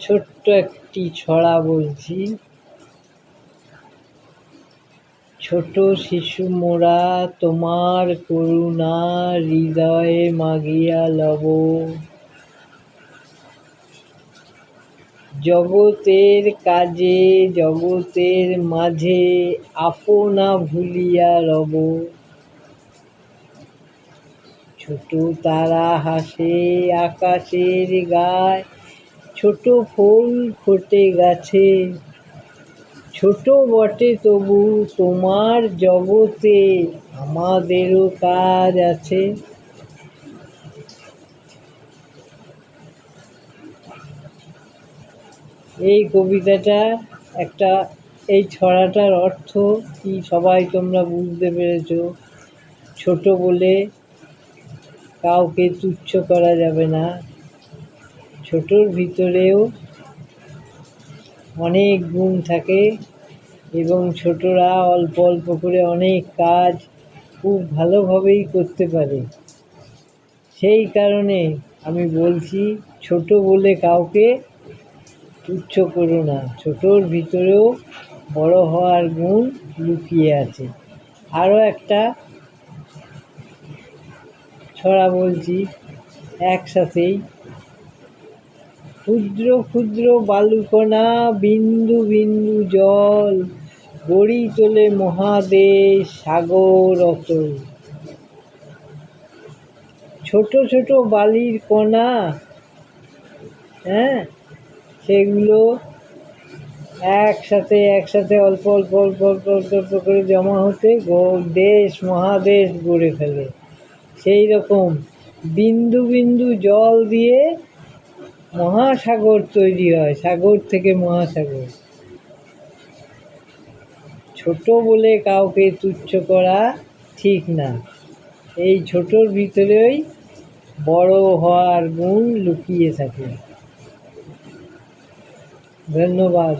ছোট্ট একটি ছড়া বলছি। ছোট শিশু মোরা তোমার করুণা হৃদয়ে মাগিয়া লব। জগতের কাজে জগতের মাঝে আপনা ভুলিয়া রব। ছোট তারা হাসে আকাশের গায়, ছোট ফুল ফোটে গাছে। ছোট বটে তবু তোমার জগতে আমাদেরও কাজ আছে। এই কবিতাটা এই ছড়াটার অর্থ কি সবাই তোমরা বুঝতে পেরেছ। ছোট বলে কাউকে তুচ্ছ করা যাবে না। ছোটর ভিতরেও অনেক গুণ থাকে এবং ছোটরা অল্প অল্প করে অনেক কাজ খুব ভালোভাবেই করতে পারে। সেই কারণে আমি বলছি, ছোট বলে কাউকে তুচ্ছ করো না। ছোটর ভিতরেও বড় হওয়ার গুণ লুকিয়ে আছে। আরও একটা ছড়া বলছি একসাথেই। ক্ষুদ্র ক্ষুদ্র বালুকণা বিন্দু বিন্দু জল, গড়ি তোলে মহাদেশ সাগর অতল। ছোট ছোট বালির কণা, সেগুলো একসাথে অল্প অল্প অল্প অল্প অল্প অল্প করে জমা হতে দেশ মহাদেশ গড়ে ফেলে। সেই রকম বিন্দু বিন্দু জল দিয়ে মহাসাগর তৈরি হয়, সাগর থেকে মহাসাগর। ছোট বলে কাউকে তুচ্ছ করা ঠিক না। এই ছোটর ভিতরেই বড় হওয়ার গুণ লুকিয়ে থাকে। ধন্যবাদ।